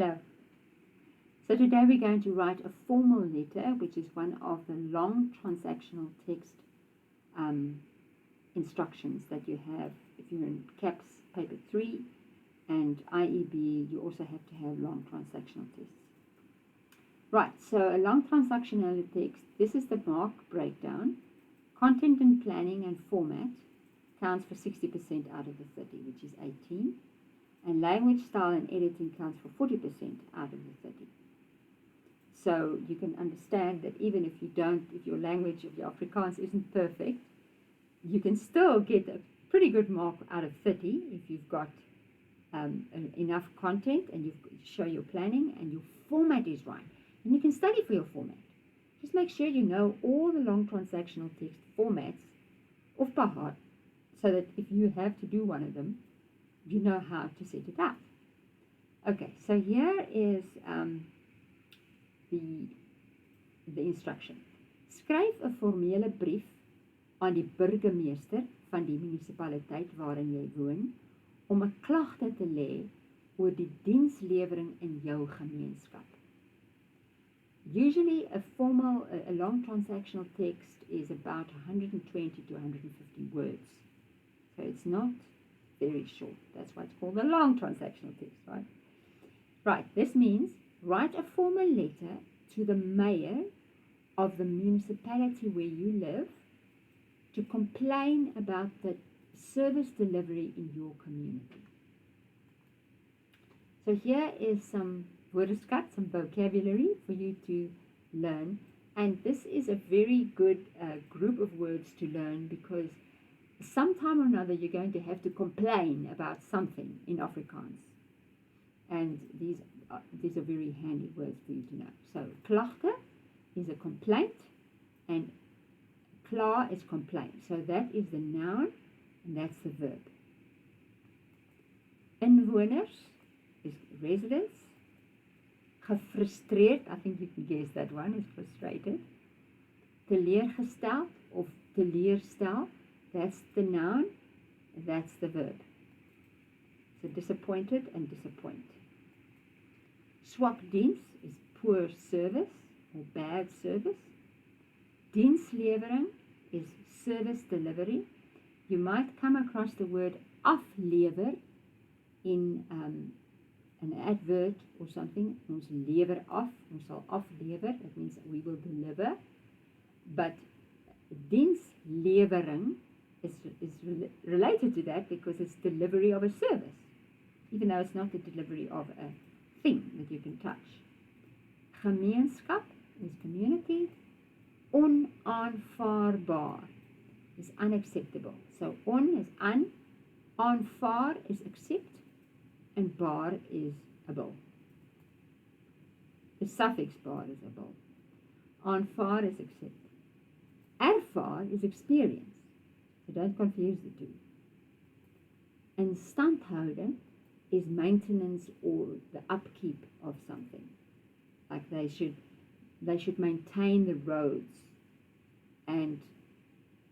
Hello. So today we're going to write a formal letter, which is one of the long transactional text instructions that you have if you're in CAPS paper 3 and IEB. You also have to have long transactional tests. Right, so a long transactional text, this is the mark breakdown. Content and planning and format counts for 60% out of the 30, which is 18. And language, style, and editing counts for 40% out of the 30. So you can understand that even if your language of your Afrikaans isn't perfect, you can still get a pretty good mark out of 30 if you've got enough content and you show your planning and your format is right. And you can study for your format. Just make sure you know all the long transactional text formats off by heart so that if you have to do one of them, you know how to set it up. Okay, so here is the instruction. Skryf 'n formele brief aan die burgemeester van die munisipaliteit waarin jy woon om 'n klagte te lê oor die dienslewering in jou gemeenskap. Usually a long transactional text is about 120 to 150 words. So it's not very short. That's why it's called a long transactional text, right? Right, this means write a formal letter to the mayor of the municipality where you live to complain about the service delivery in your community. So here is some woordeskat, some vocabulary for you to learn. And this is a very good group of words to learn because sometime or another you're going to have to complain about something in Afrikaans. And these are very handy words for you to know. So, klagte is a complaint and kla is complaint. So that is the noun and that's the verb. Inwoners is residents. Gefrustreerd, I think you can guess that one, is frustrated. Teleurgesteld of teleurstel, that's the noun, that's the verb. So disappointed and disappoint. Swak diens is poor service or bad service. Dienslewering is service delivery. You might come across the word aflewer in an advert or something. Ons lewer af, ons sal aflewer, that means we will deliver. But dienslewering is related to that because it's delivery of a service, even though it's not the delivery of a thing that you can touch. Gemeenskap is community. Onaanvaarbaar is unacceptable. So on is aanvaar is accept, and bar is able. The suffix bar is able. Aanvaar is accept. Ervaar is experience. So don't confuse the two. Instandhouding is maintenance or the upkeep of something. Like they should maintain the roads, and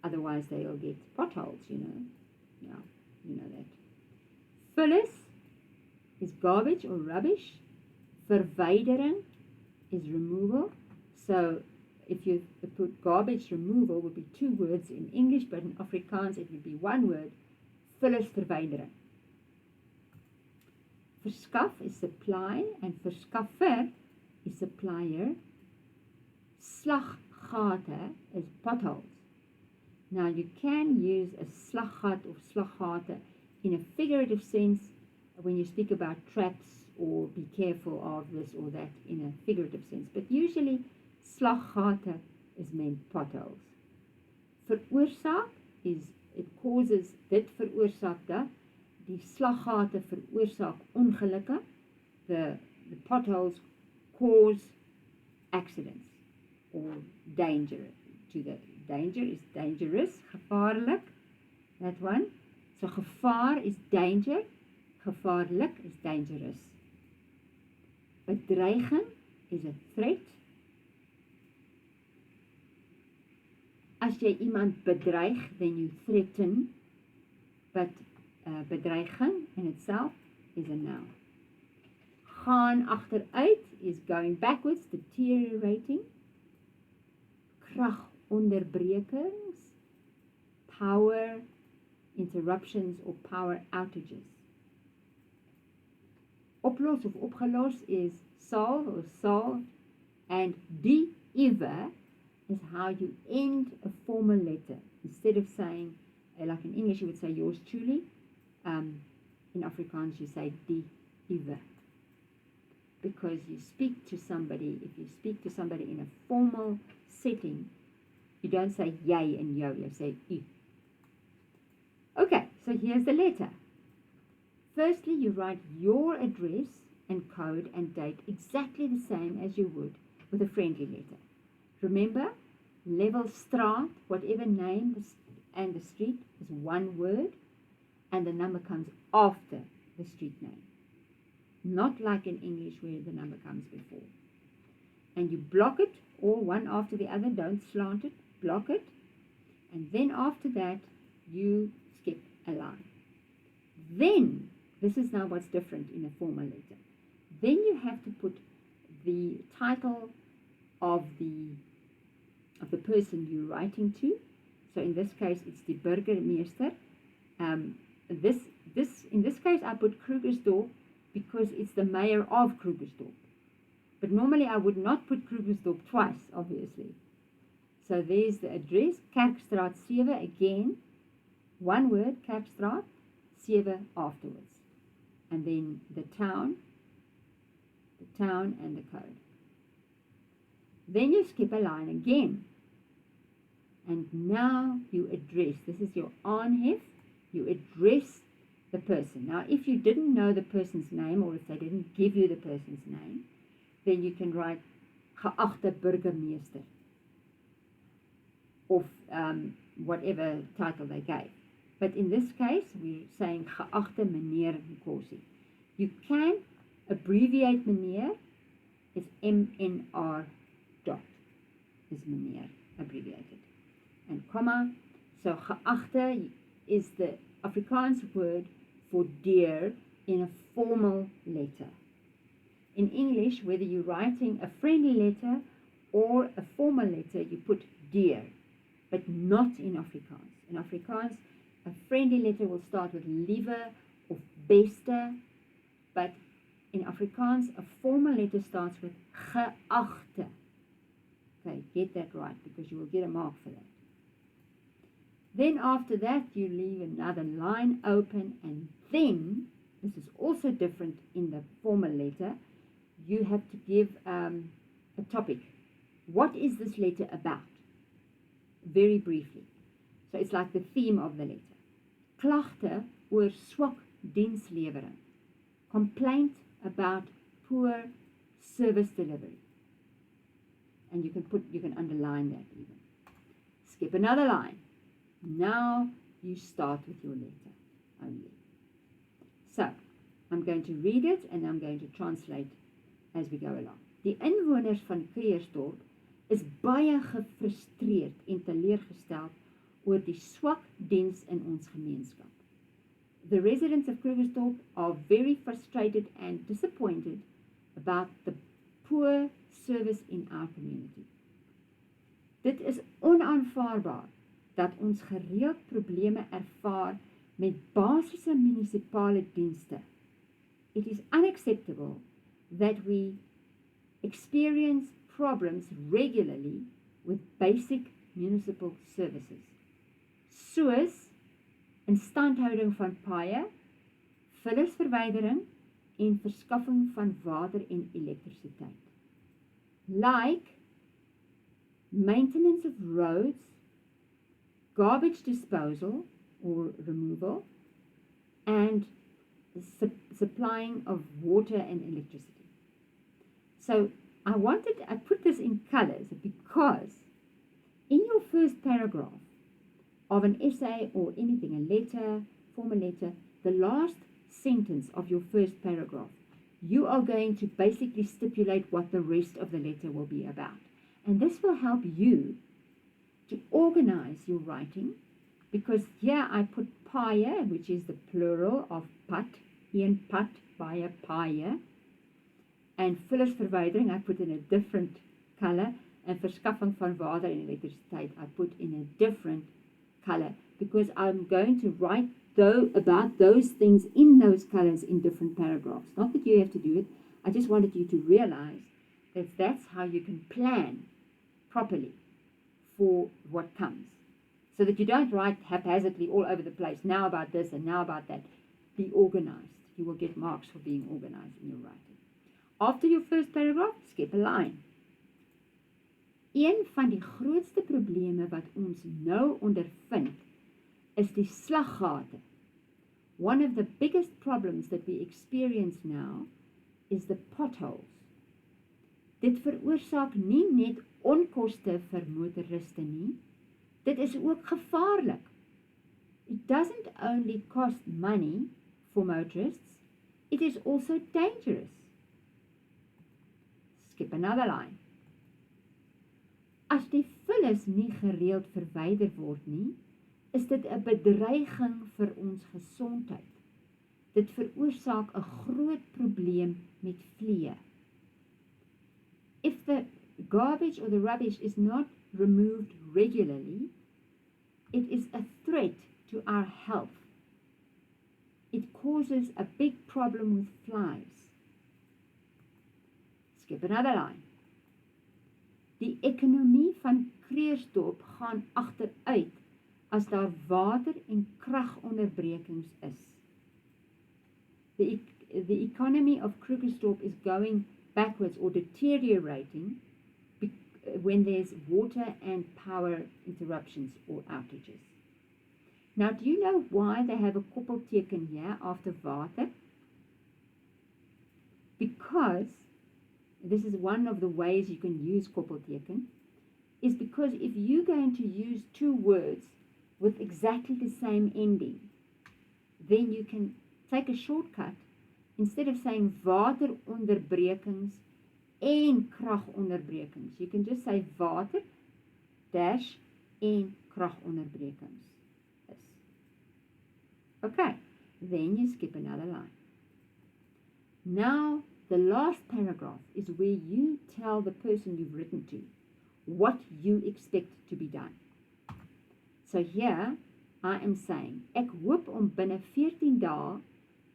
otherwise they'll get potholes, you know. Yeah, you know that. Vullis is garbage or rubbish. Verwydering is removal. So if you put garbage removal would be two words in English, but in Afrikaans it would be one word. Vullisverwydering. Verskaf is supply and verskaffer is supplier. Slaggate is potholes. Now you can use a slaggat or slaggate in a figurative sense when you speak about traps or be careful of this or that in a figurative sense. But usually slaggate is meant potholes. Veroorsaak is it causes, dit veroorsaak dat. Die slaggate veroorsaak ongelukke. The potholes cause accidents or danger. To the danger is dangerous, gevaarlik, that one. So gevaar is danger, gevaarlik is dangerous. Bedreiging is a threat. As jy iemand bedreig, then you threaten, but bedreiging in itself is a noun. gaan agteruit is going backwards, deteriorating. Kragonderbrekings, power interruptions or power outages. Oplos of opgelos is solve or solve, and die-ewe is how you end a formal letter. Instead of saying, like in English you would say yours truly, in Afrikaans you say die-ewe. Because you speak to somebody, if you speak to somebody in a formal setting, you don't say jy and jou, you say u. Okay, so here's the letter. Firstly, you write your address and code and date exactly the same as you would with a friendly letter. Remember, level straat, whatever name and the street is one word, and the number comes after the street name. Not like in English where the number comes before. And you block it, all one after the other, don't slant it, block it, and then after that you skip a line. Then, this is now what's different in a formal letter. Then you have to put the title of the person you're writing to. So in this case, it's the burgemeester. In this case, I put Krugersdorp because it's the mayor of Krugersdorp. But normally I would not put Krugersdorp twice, obviously. So there's the address, Kerkstraat 7, again, one word, Kerkstraat, 7 afterwards. And then the town and the code. Then you skip a line again. And now you address, this is your aanhef, you address the person. Now, if you didn't know the person's name, or if they didn't give you the person's name, then you can write geachte burgemeester, of whatever title they gave. But in this case, we're saying geachte meneer Nkosi. You can abbreviate meneer, it's MNR dot, is meneer abbreviated. And comma, so geachte is the Afrikaans word for dear in a formal letter. In English, whether you're writing a friendly letter or a formal letter, you put dear, but not in Afrikaans. In Afrikaans, a friendly letter will start with liewe or beste, but in Afrikaans, a formal letter starts with geachte. Okay, get that right, because you will get a mark for that. Then after that, you leave another line open, and then, this is also different in the formal letter, you have to give a topic. What is this letter about? Very briefly. So it's like the theme of the letter. Klagte oor swak dienslewering. Complaint about poor service delivery. And you can underline that even. Skip another line. Now you start with your letter only. So, I'm going to read it and I'm going to translate as we go along. Die inwoners van Krugersdorp is baie gefrustreerd en teleurgesteld oor die swak diens in ons gemeenskap. The residents of Krugersdorp are very frustrated and disappointed about the poor service in our community. Dit is onaanvaarbaar dat ons gereeld probleme ervaar met basiese munisipale dienste. It is unacceptable that we experience problems regularly with basic municipal services, soos instandhouding van paaie, vullersverwydering en verskaffing van water en elektrisiteit. Like maintenance of roads, garbage disposal or removal, and supplying of water and electricity. So I put this in colors because in your first paragraph of an essay or anything, a letter, formal letter, the last sentence of your first paragraph, you are going to basically stipulate what the rest of the letter will be about. And this will help you to organize your writing, because here I put paaie, which is the plural of pad, een pad, baie paaie, and vullersverwydering, I put in a different color, and verskaffing van water en elektrisiteit, I put in a different color, because I'm going to write about those things in those colors in different paragraphs. Not that you have to do it, I just wanted you to realize that that's how you can plan properly for what comes. So that you don't write haphazardly all over the place, now about this and now about that. Be organized. You will get marks for being organized in your writing. After your first paragraph, skip a line. Een van die grootste probleme wat ons nou ondervind, is die slaggate. One of the biggest problems that we experience now is the potholes. Dit veroorsaak nie net onkoste vir motoriste nie, dit is ook gevaarlik. It doesn't only cost money for motorists, it is also dangerous. Skip another line. As die vullis nie gereeld verwyder word nie, is dit 'n bedreiging vir ons gesondheid. Dit veroorsaak 'n groot probleem met vliee. If the garbage or the rubbish is not removed regularly, it is a threat to our health. It causes a big problem with flies. Skip another line. Die ekonomie van Krugersdorp gaan agteruit as daar water en kragonderbrekings is. The economy of Krugersdorp is going backwards or deteriorating when there's water and power interruptions or outages. Now, do you know why they have a koppelteken here after water? Because, this is one of the ways you can use koppelteken, is because if you're going to use two words with exactly the same ending, then you can take a shortcut. Instead of saying wateronderbrekings en kragonderbrekings, you can just say water dash en kragonderbrekings. Okay, then you skip another line. Now, the last paragraph is where you tell the person you've written to what you expect to be done. So here, I am saying, ek hoop om binne 14 dae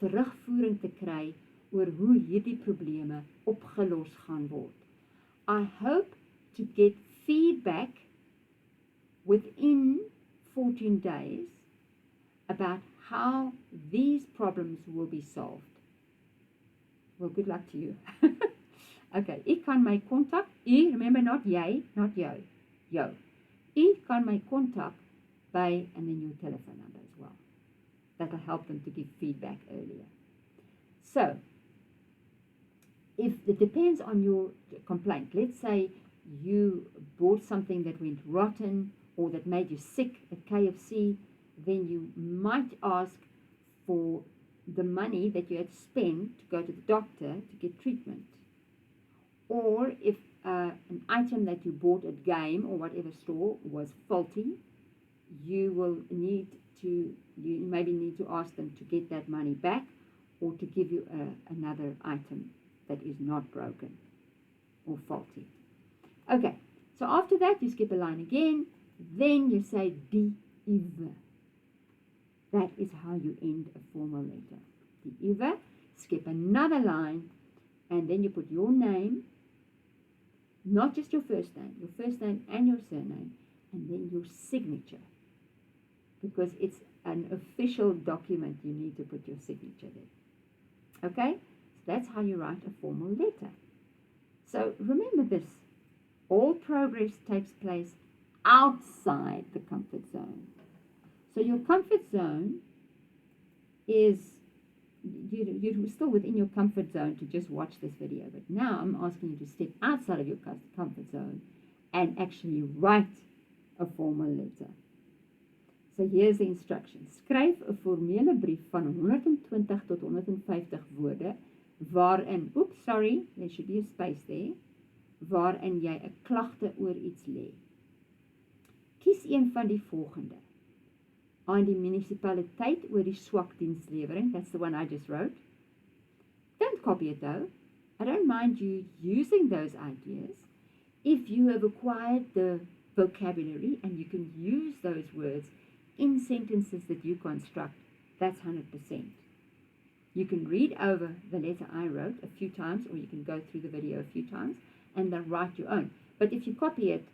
terugvoering te kry oor hoe hierdie probleme opgelos gaan word. I hope to get feedback within 14 days about how these problems will be solved. Well, good luck to you. Okay, ek kan my kontak, remember not jy, not jou, jou. Ek kan my kontak by, and then your telephone number as well. That'll help them to give feedback earlier. So, if it depends on your complaint, let's say you bought something that went rotten or that made you sick at KFC, then you might ask for the money that you had spent to go to the doctor to get treatment. Or if an item that you bought at Game or whatever store was faulty, you will need to, you maybe need to ask them to get that money back or to give you another item that is not broken or faulty. Okay, so after that you skip a line again, then you say die Uwe. That is how you end a formal letter. Die Uwe, skip another line, and then you put your name, not just your first name and your surname, and then your signature. Because it's an official document, you need to put your signature there. Okay? So that's how you write a formal letter. So remember this, all progress takes place outside the comfort zone. So your comfort zone is, you're still within your comfort zone to just watch this video, but now I'm asking you to step outside of your comfort zone and actually write a formal letter. So here's the instructions. Skryf 'n formele brief van 120 tot 150 woorde waarin, there should be a space there, waarin jy 'n klagte oor iets lê. Kies een van die volgende. Aan die munisipaliteit oor die swak dienslewering, that's the one I just wrote. Don't copy it though. I don't mind you using those ideas if you have acquired the vocabulary and you can use those words in sentences that you construct. That's 100%. You can read over the letter I wrote a few times, or you can go through the video a few times and then write your own. But if you copy it,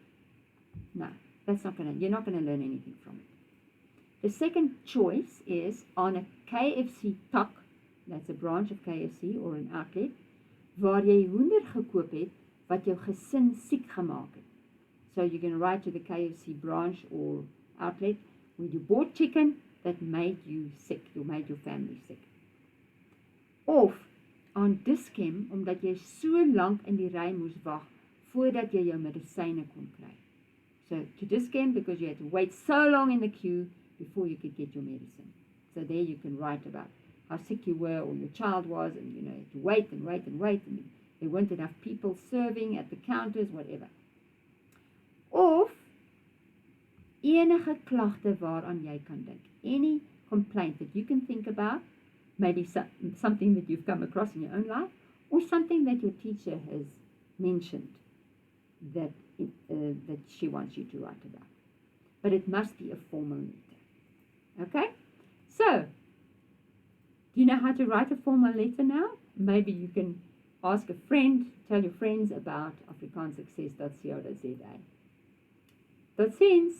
no, you're not going to learn anything from it. The second choice is on a KFC tak, that's a branch of KFC or an outlet, waar jy hoender gekoop het wat jou gesin siek gemaak het. So you're going to write to the KFC branch or outlet where you bought chicken that made you sick, or made your family sick. Of aan Dis-Chem, omdat jy so lank in die ry moes wag voordat jy jou medisyne kon kry. So to Dis-Chem because you had to wait so long in the queue before you could get your medicine. So there you can write about how sick you were or your child was, and you had to wait and wait and wait, and there weren't enough people serving at the counters, whatever. Of enige klagte waaraan jy kan dink. Any complaint that you can think about, maybe something that you've come across in your own life, or something that your teacher has mentioned that she wants you to write about. But it must be a formal letter. Okay? So, do you know how to write a formal letter now? Maybe you can ask a friend, tell your friends about afrikaanssucces.co.za. Tot ziens!